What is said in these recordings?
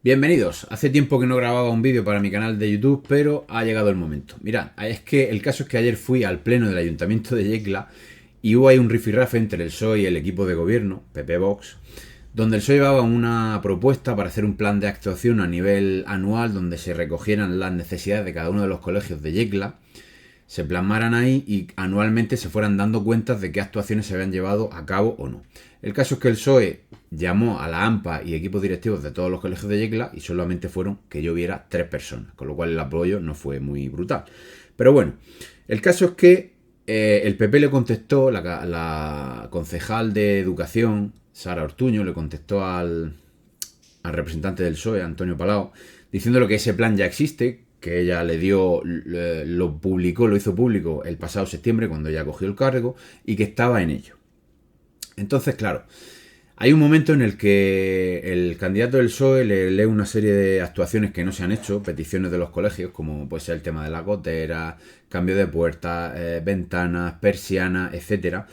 Bienvenidos. Hace tiempo que no grababa un vídeo para mi canal de YouTube, pero ha llegado el momento. Mirad, es que el caso es que ayer fui al pleno del Ayuntamiento de Yecla y hubo ahí un rifirrafe entre el PSOE y el equipo de gobierno, PP Vox, donde el PSOE llevaba una propuesta para hacer un plan de actuación a nivel anual donde se recogieran las necesidades de cada uno de los colegios de Yecla, se plasmaran ahí y anualmente se fueran dando cuentas de qué actuaciones se habían llevado a cabo o no. El caso es que el PSOE llamó a la AMPA y equipos directivos de todos los colegios de Yecla y solamente fueron que yo viera 3 personas, con lo cual el apoyo no fue muy brutal. Pero bueno, el caso es que el PP le contestó, la concejal de Educación, Sara Ortuño, le contestó al representante del PSOE, Antonio Palau, diciéndole que ese plan ya existe, que ella le dio, lo publicó, lo hizo público el pasado septiembre cuando ella cogió el cargo y que estaba en ello. Entonces, claro, hay un momento en el que el candidato del PSOE le lee una serie de actuaciones que no se han hecho, peticiones de los colegios, como puede ser el tema de la gotera, cambio de puertas, ventanas, persianas, etcétera,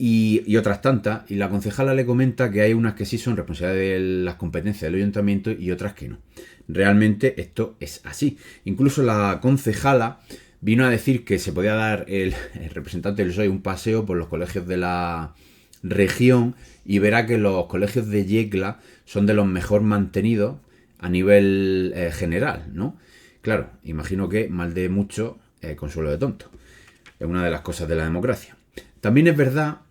y otras tantas, y la concejala le comenta que hay unas que sí son responsabilidad de las competencias del ayuntamiento y otras que no. Realmente esto es así. Incluso la concejala vino a decir que se podía dar el representante del PSOE un paseo por los colegios de la región y verá que los colegios de Yecla son de los mejor mantenidos a nivel general, ¿no? Claro, imagino que mal de mucho, consuelo de tonto. Es una de las cosas de la democracia. También es verdad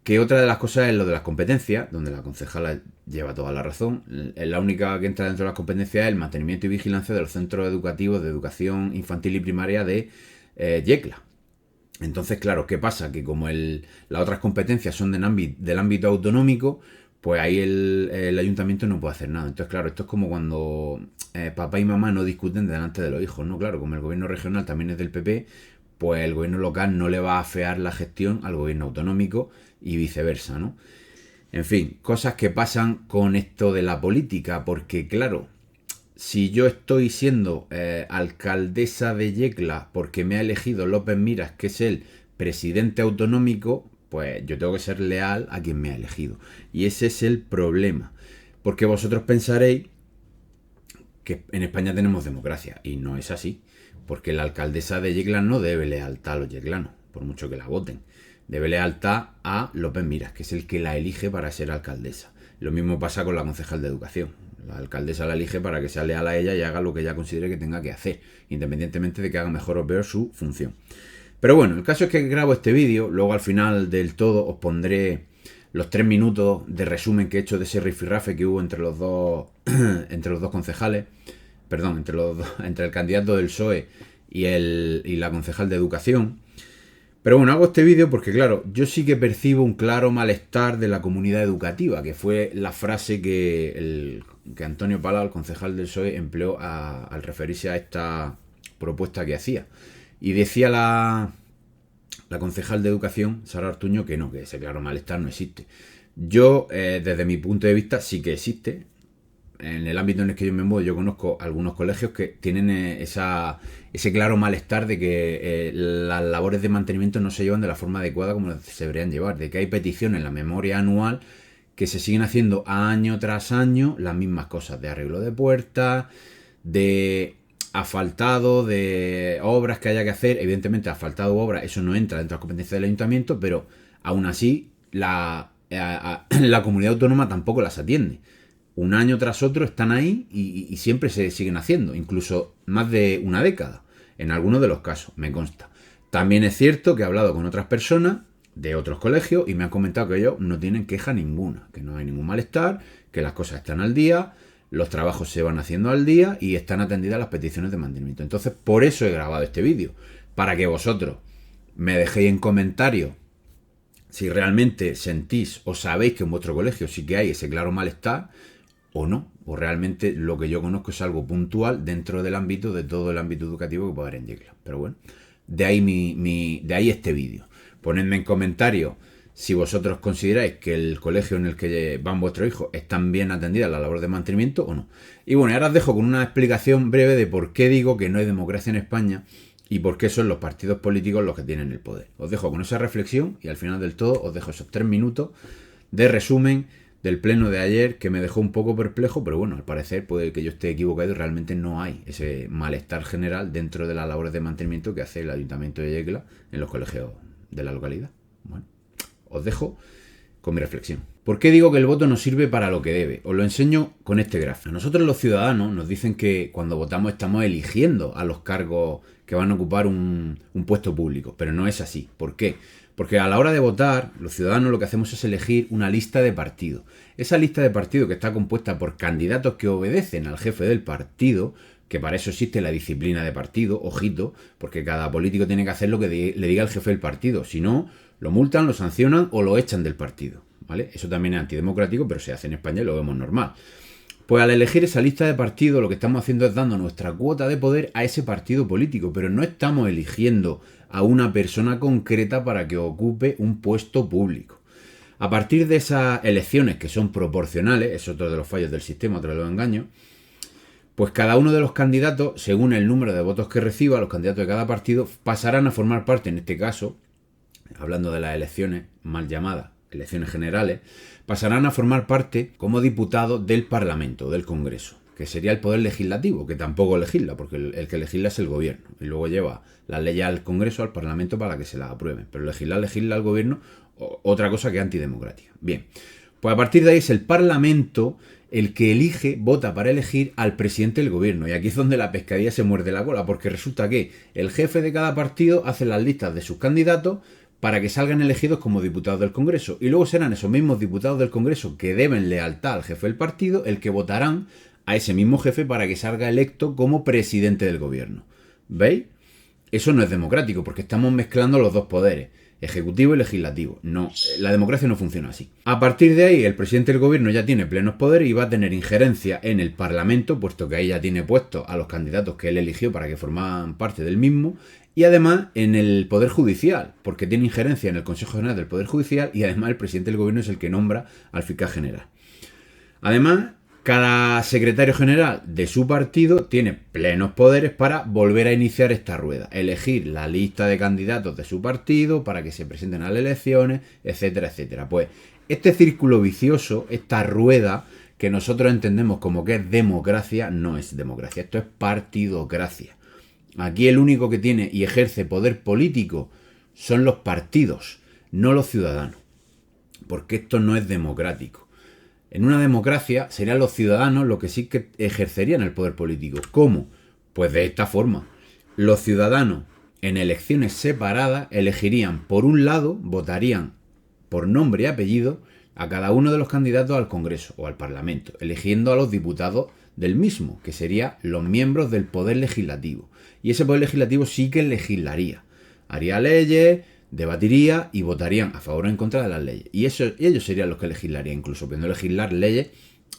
que otra de las cosas es lo de las competencias, donde la concejala lleva toda la razón. La única que entra dentro de las competencias es el mantenimiento y vigilancia de los centros educativos de educación infantil y primaria de Yecla. Entonces, claro, ¿qué pasa? Que como las otras competencias son del ámbito autonómico, pues ahí el ayuntamiento no puede hacer nada. Entonces, claro, esto es como cuando papá y mamá no discuten delante de los hijos, ¿no? Claro, como el gobierno regional también es del PP, pues el gobierno local no le va a afear la gestión al gobierno autonómico y viceversa, ¿no? En fin, cosas que pasan con esto de la política, porque claro, si yo estoy siendo alcaldesa de Yecla porque me ha elegido López Miras, que es el presidente autonómico, pues yo tengo que ser leal a quien me ha elegido. Y ese es el problema. Porque vosotros pensaréis que en España tenemos democracia, y no es así. Porque la alcaldesa de Yecla no debe lealtad a los yeclanos, por mucho que la voten. Debe lealtad a López Miras, que es el que la elige para ser alcaldesa. Lo mismo pasa con la concejal de Educación. La alcaldesa la elige para que sea leal a ella y haga lo que ella considere que tenga que hacer, independientemente de que haga mejor o peor su función. Pero bueno, el caso es que grabo este vídeo, luego al final del todo os pondré los 3 minutos de resumen que he hecho de ese rifirrafe que hubo entre los dos concejales, perdón, entre el candidato del PSOE y la concejal de Educación. Pero bueno, hago este vídeo porque, claro, yo sí que percibo un claro malestar de la comunidad educativa, que fue la frase que Antonio Palau, el concejal del PSOE, empleó al referirse a esta propuesta que hacía. Y decía la concejal de Educación, Sara Ortuño, que no, que ese claro malestar no existe. Yo, desde mi punto de vista, sí que existe. En el ámbito en el que yo me muevo, yo conozco algunos colegios que tienen ese claro malestar de que las labores de mantenimiento no se llevan de la forma adecuada como se deberían llevar, de que hay peticiones en la memoria anual que se siguen haciendo año tras año las mismas cosas, de arreglo de puertas, de asfaltado, de obras que haya que hacer. Evidentemente, asfaltado u obra, eso no entra dentro de las competencias del ayuntamiento, pero aún así la comunidad autónoma tampoco las atiende. Un año tras otro están ahí y siempre se siguen haciendo, incluso más de una década, en algunos de los casos, me consta. También es cierto que he hablado con otras personas de otros colegios y me han comentado que ellos no tienen queja ninguna, que no hay ningún malestar, que las cosas están al día, los trabajos se van haciendo al día y están atendidas las peticiones de mantenimiento. Entonces, por eso he grabado este vídeo, para que vosotros me dejéis en comentarios si realmente sentís o sabéis que en vuestro colegio sí que hay ese claro malestar, o no, o realmente lo que yo conozco es algo puntual dentro del ámbito de todo el ámbito educativo que puede haber en Yecla. Pero bueno, de ahí este vídeo. Ponedme en comentarios si vosotros consideráis que el colegio en el que van vuestros hijos están bien atendidas la labor de mantenimiento o no. Y bueno, ahora os dejo con una explicación breve de por qué digo que no hay democracia en España y por qué son los partidos políticos los que tienen el poder. Os dejo con esa reflexión y al final del todo os dejo esos 3 minutos de resumen del pleno de ayer que me dejó un poco perplejo, pero bueno, al parecer puede que yo esté equivocado y realmente no hay ese malestar general dentro de las labores de mantenimiento que hace el Ayuntamiento de Yecla en los colegios de la localidad. Bueno, os dejo con mi reflexión. ¿Por qué digo que el voto no sirve para lo que debe? Os lo enseño con este gráfico. A nosotros los ciudadanos nos dicen que cuando votamos estamos eligiendo a los cargos que van a ocupar un puesto público, pero no es así. ¿Por qué? Porque a la hora de votar, los ciudadanos lo que hacemos es elegir una lista de partidos. Esa lista de partidos que está compuesta por candidatos que obedecen al jefe del partido, que para eso existe la disciplina de partido, ojito, porque cada político tiene que hacer lo que le diga el jefe del partido. Si no, lo multan, lo sancionan o lo echan del partido, ¿vale? Eso también es antidemocrático, pero se hace en España y lo vemos normal. Pues al elegir esa lista de partidos, lo que estamos haciendo es dando nuestra cuota de poder a ese partido político, pero no estamos eligiendo a una persona concreta para que ocupe un puesto público. A partir de esas elecciones que son proporcionales, es otro de los fallos del sistema, otro de los engaños, pues cada uno de los candidatos, según el número de votos que reciba, los candidatos de cada partido pasarán a formar parte, en este caso, hablando de las elecciones mal llamadas, elecciones generales, pasarán a formar parte como diputados del Parlamento, del Congreso, que sería el poder legislativo, que tampoco legisla, porque el que legisla es el gobierno, y luego lleva las leyes al Congreso, al Parlamento, para que se las aprueben. Pero legisla al gobierno, otra cosa que es antidemocrática. Bien, pues a partir de ahí es el Parlamento el que elige, vota para elegir al presidente del gobierno. Y aquí es donde la pescadilla se muerde la cola, porque resulta que el jefe de cada partido hace las listas de sus candidatos para que salgan elegidos como diputados del Congreso. Y luego serán esos mismos diputados del Congreso que deben lealtad al jefe del partido el que votarán a ese mismo jefe para que salga electo como presidente del gobierno. ¿Veis? Eso no es democrático porque estamos mezclando los dos poderes, ejecutivo y legislativo. No, la democracia no funciona así. A partir de ahí, el presidente del gobierno ya tiene plenos poderes y va a tener injerencia en el Parlamento, puesto que ahí ya tiene puestos a los candidatos que él eligió para que formaran parte del mismo, y además en el Poder Judicial, porque tiene injerencia en el Consejo General del Poder Judicial y además el presidente del gobierno es el que nombra al fiscal general. Además, cada secretario general de su partido tiene plenos poderes para volver a iniciar esta rueda, elegir la lista de candidatos de su partido para que se presenten a las elecciones, etcétera, etcétera. Pues este círculo vicioso, esta rueda que nosotros entendemos como que es democracia, no es democracia, esto es partidocracia. Aquí el único que tiene y ejerce poder político son los partidos, no los ciudadanos, porque esto no es democrático. En una democracia serían los ciudadanos los que sí que ejercerían el poder político. ¿Cómo? Pues de esta forma. Los ciudadanos en elecciones separadas elegirían, por un lado, votarían por nombre y apellido a cada uno de los candidatos al Congreso o al Parlamento, eligiendo a los diputados del mismo, que serían los miembros del Poder Legislativo. Y ese Poder Legislativo sí que legislaría. Haría leyes, debatiría y votarían a favor o en contra de las leyes. Y ellos serían los que legislarían, incluso pudiendo legislar leyes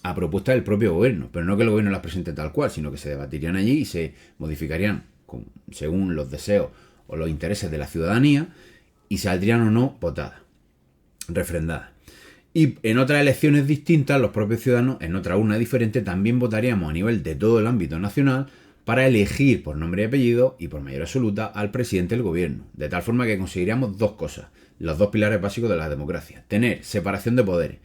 a propuesta del propio gobierno. Pero no que el gobierno las presente tal cual, sino que se debatirían allí y se modificarían según los deseos o los intereses de la ciudadanía y saldrían o no votadas, refrendadas. Y en otras elecciones distintas, los propios ciudadanos, en otra urna diferente, también votaríamos a nivel de todo el ámbito nacional para elegir por nombre y apellido y por mayoría absoluta al presidente del gobierno. De tal forma que conseguiríamos dos cosas, los dos pilares básicos de la democracia. Tener separación de poderes.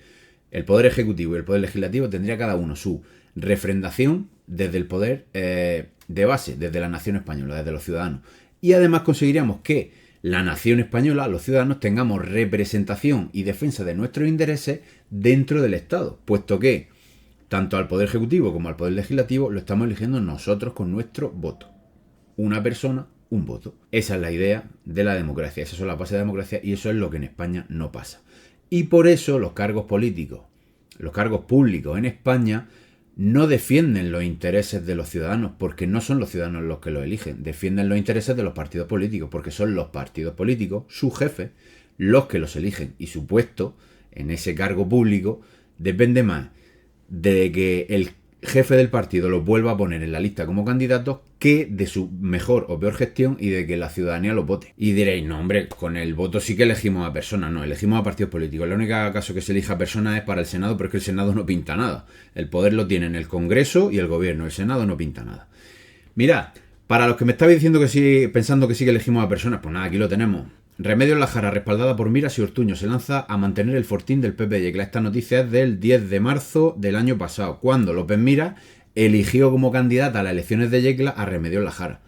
El poder ejecutivo y el poder legislativo tendría cada uno su refrendación desde el poder de base, desde la nación española, desde los ciudadanos. Y además conseguiríamos que la nación española, los ciudadanos, tengamos representación y defensa de nuestros intereses dentro del Estado, puesto que tanto al Poder Ejecutivo como al Poder Legislativo lo estamos eligiendo nosotros con nuestro voto. Una persona, un voto. Esa es la idea de la democracia, esas son las bases de la democracia y eso es lo que en España no pasa. Y por eso los cargos políticos, los cargos públicos en España no defienden los intereses de los ciudadanos, porque no son los ciudadanos los que los eligen, defienden los intereses de los partidos políticos, porque son los partidos políticos, sus jefes, los que los eligen, y su puesto en ese cargo público depende más de que el jefe del partido los vuelva a poner en la lista como candidatos que de su mejor o peor gestión y de que la ciudadanía los vote. Y diréis, no hombre, con el voto sí que elegimos a personas, no, elegimos a partidos políticos. El único caso que se elija a personas es para el Senado, pero es que el Senado no pinta nada. El poder lo tienen el Congreso y el Gobierno, el Senado no pinta nada. Mirad, para los que me estabais diciendo que sí, pensando que sí que elegimos a personas, pues nada, aquí lo tenemos. Remedios La Jara, respaldada por Miras y Ortuño, se lanza a mantener el fortín del PP de Yecla. Esta noticia es del 10 de marzo del año pasado, cuando López Miras eligió como candidata a las elecciones de Yecla a Remedios La Jara.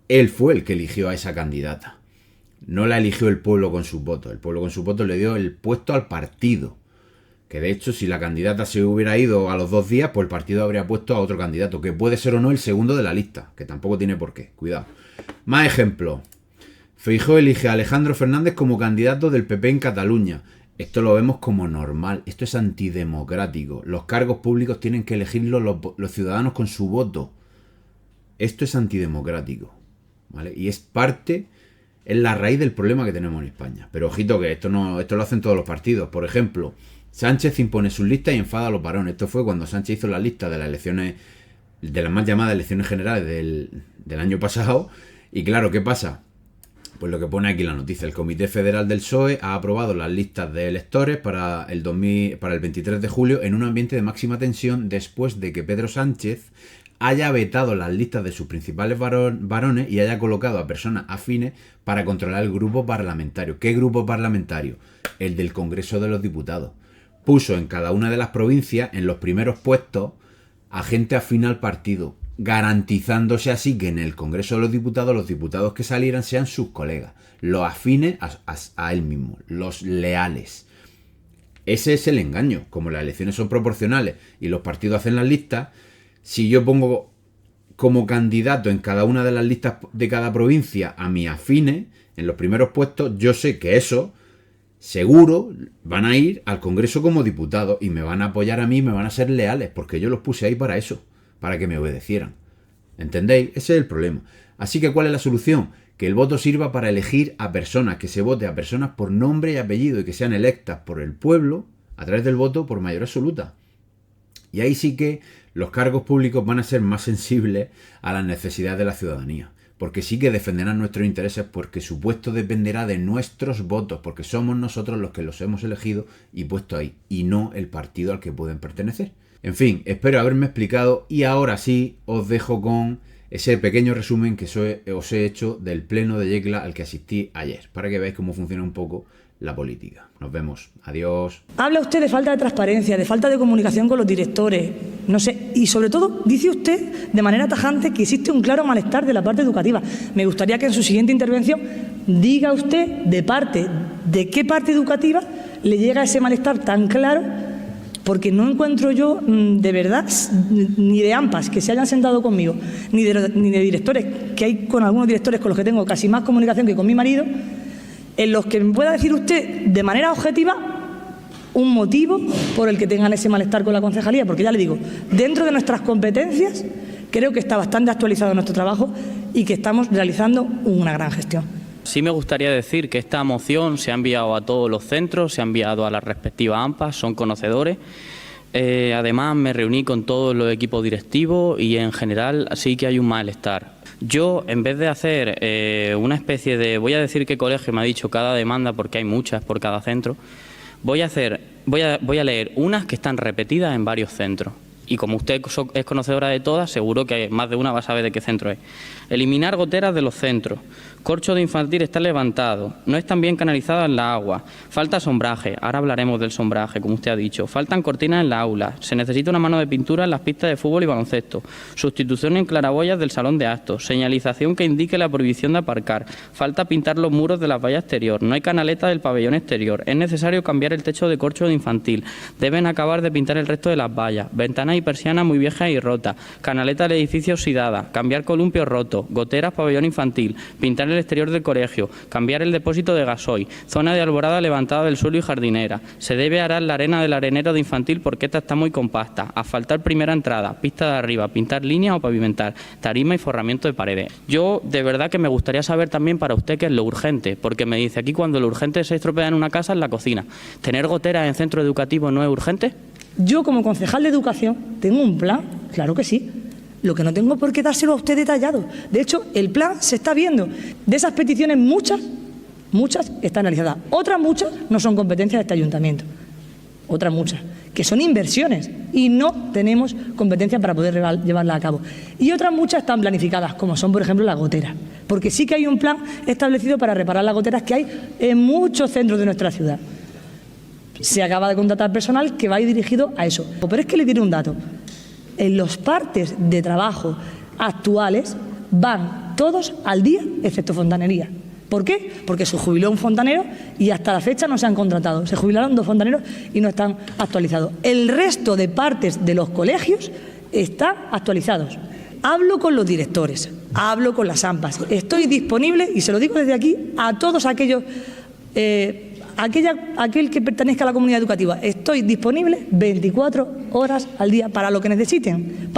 Él fue el que eligió a esa candidata. No la eligió el pueblo con sus votos. El pueblo con sus votos le dio el puesto al partido. Que de hecho, si la candidata se hubiera ido a los 2 días, pues el partido habría puesto a otro candidato, que puede ser o no el segundo de la lista, que tampoco tiene por qué. Cuidado. Más ejemplos. Feijóo elige a Alejandro Fernández como candidato del PP en Cataluña. Esto lo vemos como normal. Esto es antidemocrático. Los cargos públicos tienen que elegirlos los ciudadanos con su voto. Esto es antidemocrático, ¿vale? Y es la raíz del problema que tenemos en España. Pero ojito que esto lo hacen todos los partidos. Por ejemplo, Sánchez impone sus listas y enfada a los varones. Esto fue cuando Sánchez hizo la lista de las elecciones, de las más llamadas elecciones generales del año pasado. Y claro, ¿qué pasa? Pues lo que pone aquí la noticia: el Comité Federal del PSOE ha aprobado las listas de electores para el 23 de julio en un ambiente de máxima tensión después de que Pedro Sánchez haya vetado las listas de sus principales varones y haya colocado a personas afines para controlar el grupo parlamentario. ¿Qué grupo parlamentario? El del Congreso de los Diputados. Puso en cada una de las provincias, en los primeros puestos, a gente afín al partido, garantizándose así que en el Congreso de los diputados que salieran sean sus colegas, los afines a él mismo, los leales. Ese es el engaño. Como las elecciones son proporcionales y los partidos hacen las listas, si yo pongo como candidato en cada una de las listas de cada provincia a mis afines, en los primeros puestos, yo sé que eso seguro van a ir al Congreso como diputados y me van a apoyar a mí, me van a ser leales, porque yo los puse ahí para eso, para que me obedecieran. ¿Entendéis? Ese es el problema. Así que, ¿cuál es la solución? Que el voto sirva para elegir a personas, que se vote a personas por nombre y apellido y que sean electas por el pueblo a través del voto por mayoría absoluta. Y ahí sí que los cargos públicos van a ser más sensibles a las necesidades de la ciudadanía. Porque sí que defenderán nuestros intereses, porque su puesto dependerá de nuestros votos, porque somos nosotros los que los hemos elegido y puesto ahí, y no el partido al que pueden pertenecer. En fin, espero haberme explicado y ahora sí os dejo con ese pequeño resumen que os he hecho del pleno de Yecla al que asistí ayer, para que veáis cómo funciona un poco la política. Nos vemos. Adiós. Habla usted de falta de transparencia, de falta de comunicación con los directores, no sé, y sobre todo dice usted de manera tajante que existe un claro malestar de la parte educativa. Me gustaría que en su siguiente intervención diga usted de qué parte educativa le llega ese malestar tan claro, porque no encuentro yo de verdad, ni de AMPAs que se hayan sentado conmigo, ni de directores, que hay con algunos directores con los que tengo casi más comunicación que con mi marido, en los que me pueda decir usted de manera objetiva un motivo por el que tengan ese malestar con la concejalía, porque ya le digo, dentro de nuestras competencias creo que está bastante actualizado nuestro trabajo y que estamos realizando una gran gestión. Sí me gustaría decir que esta moción se ha enviado a todos los centros, se ha enviado a las respectivas AMPAs, son conocedores. Además me reuní con todos los equipos directivos y en general sí que hay un malestar. Yo, en vez de hacer una especie de, voy a decir qué colegio me ha dicho cada demanda, porque hay muchas por cada centro, voy a leer unas que están repetidas en varios centros. Y como usted es conocedora de todas, seguro que más de una va a saber de qué centro es. Eliminar goteras de los centros. Corcho de infantil está levantado. No están bien canalizadas en la agua. Falta sombraje. Ahora hablaremos del sombraje, como usted ha dicho. Faltan cortinas en la aula. Se necesita una mano de pintura en las pistas de fútbol y baloncesto. Sustitución en claraboyas del salón de actos. Señalización que indique la prohibición de aparcar. Falta pintar los muros de la valla exterior. No hay canaleta del pabellón exterior. Es necesario cambiar el techo de corcho de infantil. Deben acabar de pintar el resto de las vallas. Ventanas y persianas muy viejas y rotas. Canaleta del edificio oxidada. Cambiar columpio roto. Goteras pabellón infantil. Pintar el exterior del colegio. Cambiar el depósito de gasoil. Zona de alborada levantada del suelo y jardinera. Se debe arar la arena del arenero de infantil porque esta está muy compacta. Asfaltar primera entrada. Pista de arriba. Pintar líneas o pavimentar. Tarima y forramiento de paredes. Yo de verdad que me gustaría saber también para usted qué es lo urgente. Porque me dice aquí cuando lo urgente se estropea en una casa es la cocina. ¿Tener goteras en centro educativo no es urgente? Yo, como concejal de Educación, tengo un plan, claro que sí. Lo que no tengo por qué dárselo a usted detallado. De hecho, el plan se está viendo. De esas peticiones, muchas están analizadas. Otras muchas no son competencias de este ayuntamiento. Otras muchas. que son inversiones y no tenemos competencia para poder llevarlas a cabo. Y otras muchas están planificadas, como son, por ejemplo, las goteras, porque sí que hay un plan establecido para reparar las goteras que hay en muchos centros de nuestra ciudad. Se acaba de contratar personal que va a ir dirigido a eso. Pero es que le diré un dato. En los partes de trabajo actuales van todos al día, excepto fontanería. ¿Por qué? Porque se jubiló un fontanero y hasta la fecha no se han contratado. Se jubilaron 2 fontaneros y no están actualizados. El resto de partes de los colegios están actualizados. Hablo con los directores, hablo con las AMPAs. Estoy disponible, y se lo digo desde aquí, a todos aquellos... aquel que pertenezca a la comunidad educativa. Estoy disponible 24 horas al día para lo que necesiten,